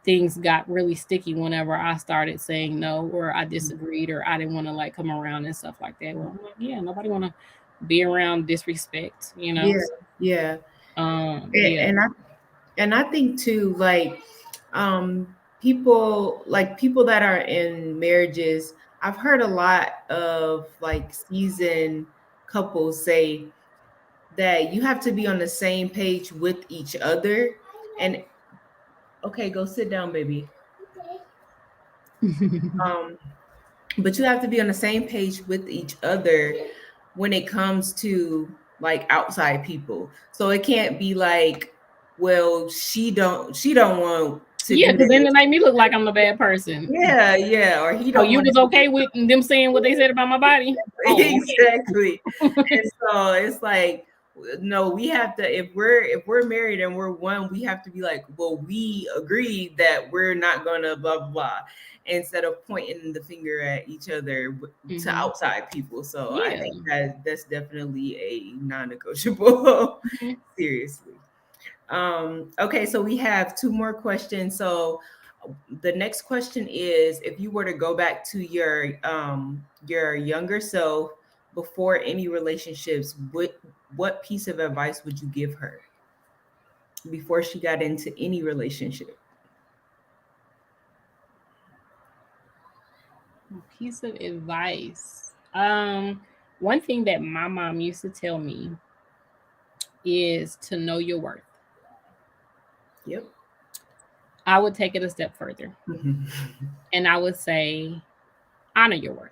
things got really sticky whenever I started saying no, or I disagreed, or I didn't want to like come around and stuff like that. Well, I'm like, yeah, nobody want to be around disrespect. Yeah. Yeah. Yeah. And I think too, like, people that are in marriages, I've heard a lot of like seasoned couples say that you have to be on the same page with each other. And okay, go sit down, baby. Um, but you have to be on the same page with each other when it comes to like outside people. So it can't be like, well, she don't want to Yeah, do because then this. it make me look like I'm a bad person. Yeah, yeah, or he Oh, don't you want was okay with them saying what they said about my body? Oh, exactly. okay. And so it's like, no, we have to, if we're married and we're one, we have to be like, well, we agreed that we're not gonna blah blah blah. instead of pointing the finger at each other to outside people. So I think that's definitely a non-negotiable. Seriously. Okay, so we have two more questions. So the next question is, if you were to go back to your younger self before any relationships, what piece of advice would you give her before she got into any relationship? Piece of advice. One thing that my mom used to tell me is to know your worth. Yep. I would take it a step further. And I would say honor your worth.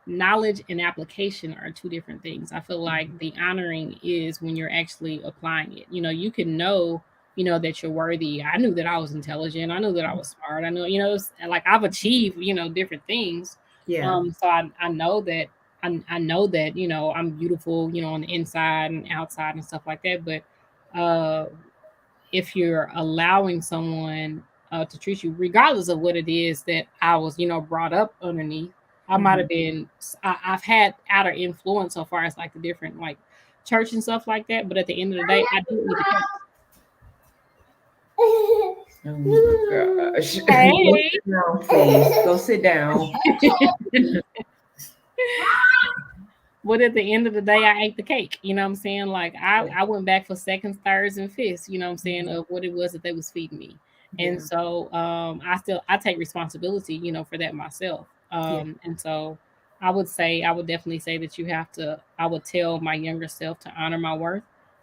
Knowledge and application are two different things. I feel like the honoring is when you're actually applying it. You can know, that you're worthy. I knew that I was intelligent. I knew that I was smart. I know, like I've achieved, different things. Yeah. So I know that I know that, I'm beautiful, on the inside and outside and stuff like that. But if you're allowing someone to treat you, regardless of what it is that I was, brought up underneath, I might have been, I've had outer influence so far as like the different like church and stuff like that. But at the end of the day, I do eat the cake. Oh my gosh. Hey. Go sit down, please. But at the end of the day, I ate the cake. You know what I'm saying? Like I went back for seconds, thirds, and fifths, you know what I'm saying, of what it was that they was feeding me. And so I take responsibility, for that myself. And so I would definitely say that I would tell my younger self to honor my worth.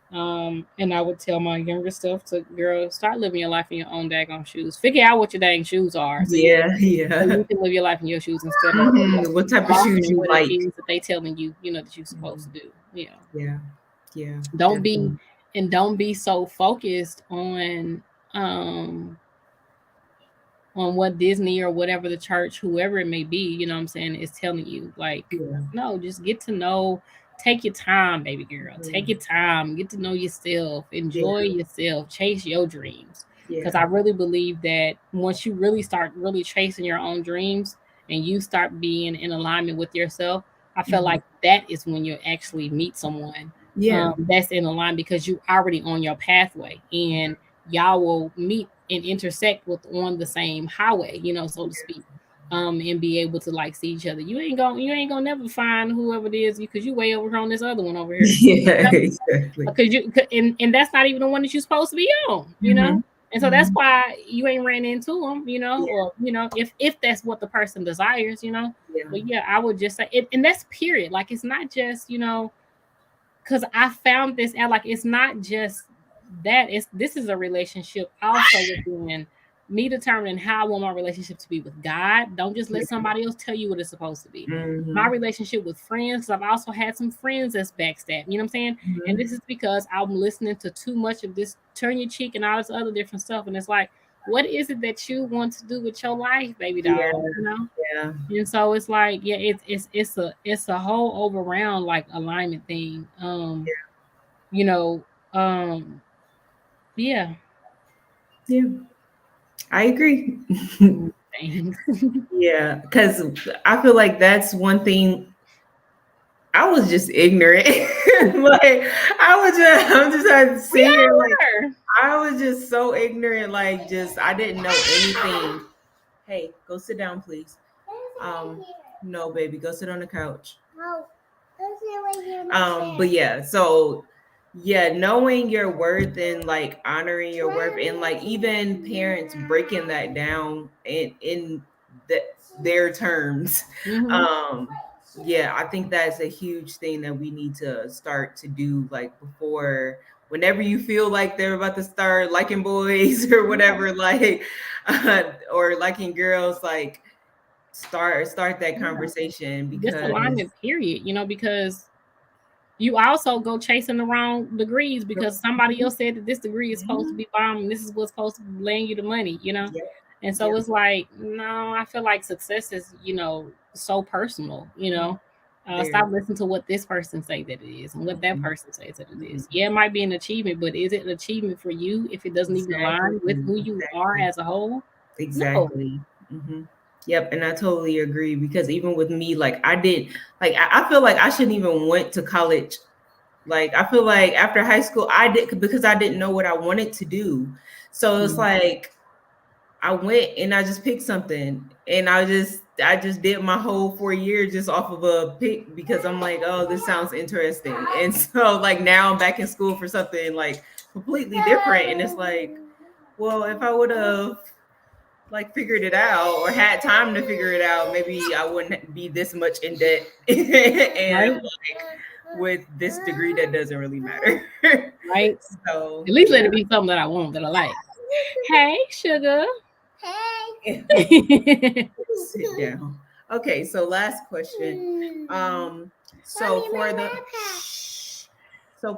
And I would tell my younger self to, girl, start living your life in your own daggone shoes. Figure out what your dang shoes are. So you can live your life in your shoes instead of what type of shoes you like. Things that they telling you, that you're supposed to do. Yeah. Don't be so focused on what Disney or whatever the church, whoever it may be, you know what I'm saying, is telling you. Like, no, just get to know. Take your time, baby girl. Take your time. Get to know yourself. Enjoy yourself. Chase your dreams. Because I really believe that once you really start really chasing your own dreams and you start being in alignment with yourself, I feel like that is when you actually meet someone that's in alignment, because you're already on your pathway and y'all will meet and intersect on the same highway, so to speak. And be able to like see each other. You ain't gonna never find whoever it is, because you way over on this other one over here. Exactly. Because and that's not even the one that you're supposed to be on, And so that's why you ain't ran into them, or if that's what the person desires, But I would just say it, and that's period. Like, it's not just, because I found this out. Like, it's not just that. This is a relationship also within me determining how I want my relationship to be with God. Don't just let somebody else tell you what it's supposed to be. My relationship with friends, because I've also had some friends that's backstab. You know what I'm saying? And this is because I'm listening to too much of this turn your cheek and all this other different stuff. And it's like, what is it that you want to do with your life, baby doll? And so it's like, it's a whole over round like alignment thing. Yeah. I agree. Yeah, because I feel like that's one thing. I was just ignorant. Like, I'm just had to sit here. Like, I was just so ignorant. Like, I didn't know anything. Hey, go sit down, please. No, baby, go sit on the couch. But yeah, so knowing your worth and like honoring your worth, and like even parents breaking that down in their terms. I think that's a huge thing that we need to start to do, like, before, whenever you feel like they're about to start liking boys or whatever, like, or liking girls, like, start that conversation, because just alignment, period. Because you also go chasing the wrong degrees because somebody else said that this degree is supposed to be bomb and this is what's supposed to be laying you the money, And so it's like, no, I feel like success is, so personal, Stop listening to what this person say that it is and what that person says that it is. Yeah, it might be an achievement, but is it an achievement for you if it doesn't even align with who you are as a whole? Exactly. No. Yep, and I totally agree, because even with me, like I feel like I shouldn't even went to college. Like I feel like after high school I did, because I didn't know what I wanted to do. So it's like I went and I just picked something, and I just did my whole 4 years just off of a pick, because I'm like, oh, this sounds interesting. And so like now I'm back in school for something like completely different, and it's like, well, if I would have like figured it out or had time to figure it out, maybe I wouldn't be this much in debt and like with this degree that doesn't really matter. Right. So at least let it be something that I want, that I like. Hey, sugar. Hey. Sit down. Okay, so last question. So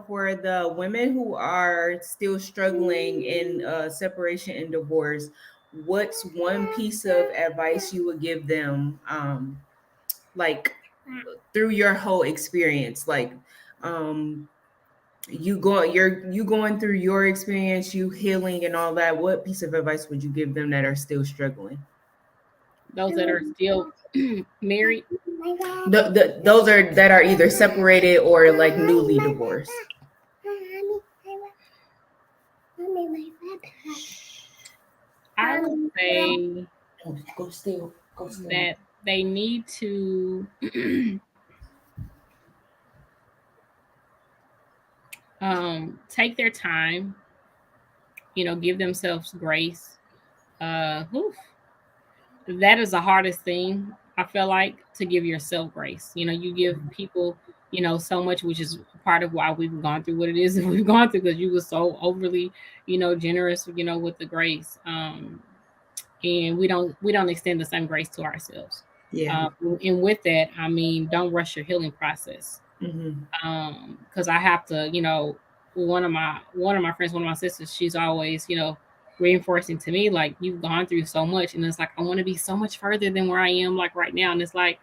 for the women who are still struggling in separation and divorce, what's one piece of advice you would give them, like through your whole experience? Like you going through your experience, you healing and all that. What piece of advice would you give them that are still struggling? Those that are still married. Those are that are either separated or like newly divorced. I would say Go still. that they need to take their time, give themselves grace. That is the hardest thing, I feel like, to give yourself grace. You give people, so much, which is part of why we've gone through what it is that we've gone through, because you were so overly, generous, with the grace. And we don't extend the same grace to ourselves. Yeah. And with that, I mean, don't rush your healing process. Because I have to, one of my friends, one of my sisters, she's always, reinforcing to me, like, you've gone through so much, and it's like, I want to be so much further than where I am, like, right now. And it's like,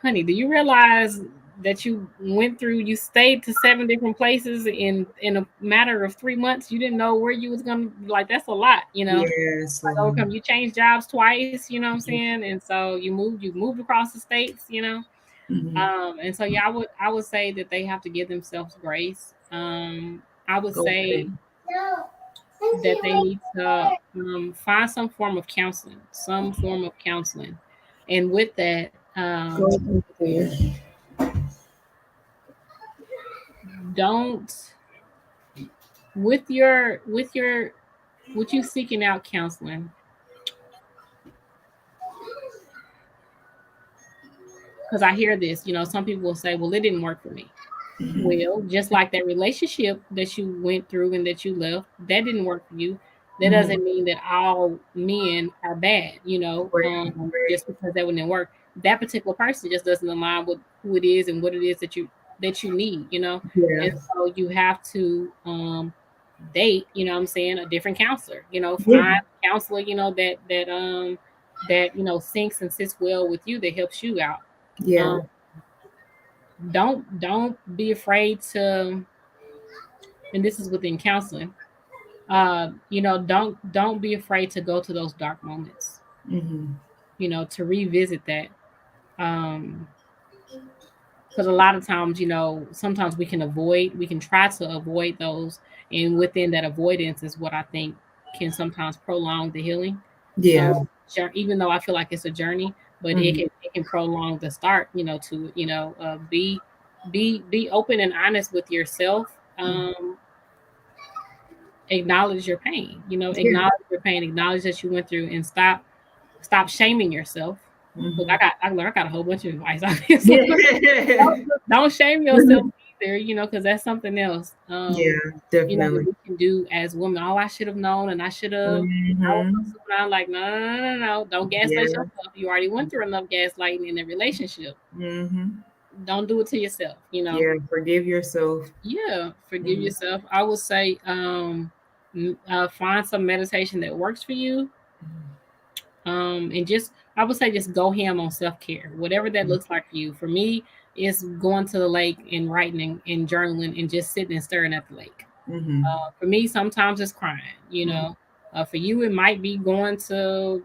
honey, do you realize that you stayed to 7 different places in a matter of 3 months? You didn't know where you was gonna, like, that's a lot, Yes. like, overcome. You changed jobs twice, you know what I'm saying? And so you moved across the states, and so yeah, I would say that they have to give themselves grace. I would say that they need to find some form of counseling, and with that, don't with you seeking out counseling, because I hear this, some people will say, well, it didn't work for me. Well, just like that relationship that you went through and that you left, that didn't work for you. That doesn't mean that all men are bad, just because that wouldn't work. That particular person just doesn't align with who it is and what it is that you need, Yeah. And so you have to date, what I'm saying, a different counselor, find a counselor, that syncs and sits well with you, that helps you out. Yeah. Don't be afraid to, and this is within counseling, don't be afraid to go to those dark moments, to revisit that, because a lot of times, sometimes we can try to avoid those, and within that avoidance is what I think can sometimes prolong the healing. Yeah. Even though I feel like it's a journey, but it can prolong the start, to be open and honest with yourself. Acknowledge your pain, acknowledge that you went through, and stop shaming yourself. Look, I got a whole bunch of advice. Don't shame yourself either, because that's something else. Yeah, definitely. That we can do as women. Oh, I should have known, and I should have. I'm like, no. Don't gaslight yourself. You already went through enough gaslighting in a relationship. Don't do it to yourself. Yeah, forgive yourself. Yeah, forgive yourself. I would say, find some meditation that works for you. And I would say just go ham on self-care, whatever that looks like for you. For me, is going to the lake and writing and journaling and just sitting and staring at the lake. Mm-hmm. For me, sometimes it's crying, for you, it might be going to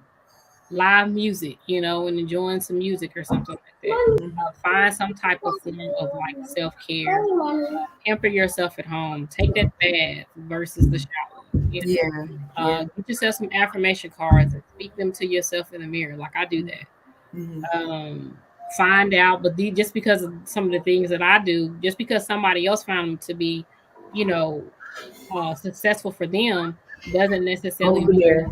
live music, and enjoying some music or something like that. Find some type of form of like self care. Pamper yourself at home. Take that bath versus the shower. Yeah. Yeah. Get yourself some affirmation cards and speak them to yourself in the mirror. Like I do that. Mm-hmm. Find out, but just because of some of the things that I do, just because somebody else found them to be, you know, successful for them, doesn't necessarily Over mean there.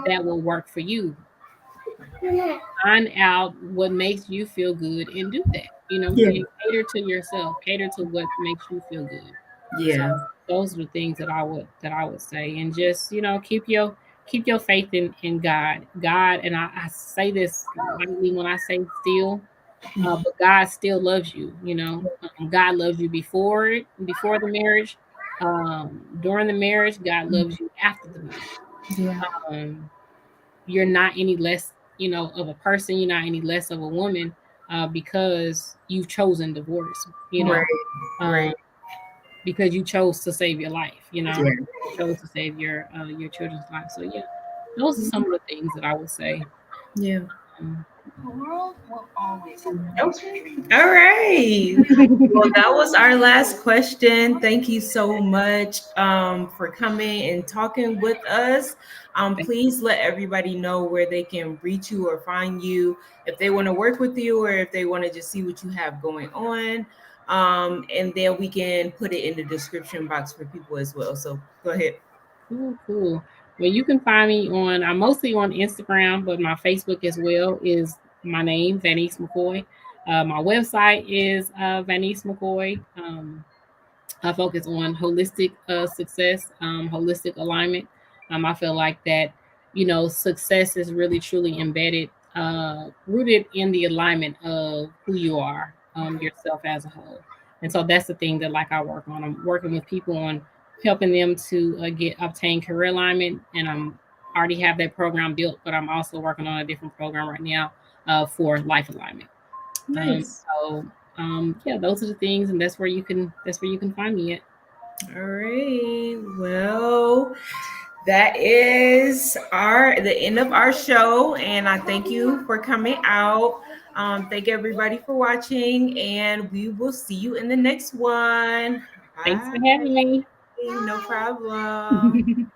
that will work for you. Find out what makes you feel good and do that. Yeah. And cater to yourself, cater to what makes you feel good. So Yeah. those are the things that I would say, and just keep your faith in God. And I say this lightly when I say still, but God still loves you. God loves you before the marriage, during the marriage. God loves you after the marriage. Yeah. Um, you're not any less, of a person. You're not any less of a woman because you've chosen divorce. Right. Um, Right. because you chose to save your life. Yeah. You chose to save your children's life. So yeah, those are some of the things that I would say. Yeah. Um, Okay. All right. Well, that was our last question. Thank you so much for coming and talking with us. Please let everybody know where they can reach you or find you if they want to work with you or if they want to just see what you have going on. And then we can put it in the description box for people as well. So go ahead. cool. Well, you can find me I'm mostly on Instagram, but my Facebook as well is my name, Vanice McCoy. My website is Vanice McCoy. I focus on holistic success, holistic alignment. I feel like that, success is really truly embedded, rooted in the alignment of who you are, yourself as a whole. And so that's the thing that like I work on. I'm working with people on helping them to obtain career alignment, and I'm already have that program built, but I'm also working on a different program right now for life alignment. Nice. Yeah, those are the things, and that's where you can find me at. All right. Well, that is the end of our show, and I thank you for coming out. Thank everybody for watching, and we will see you in the next one. Thanks for Bye. having me. No problem.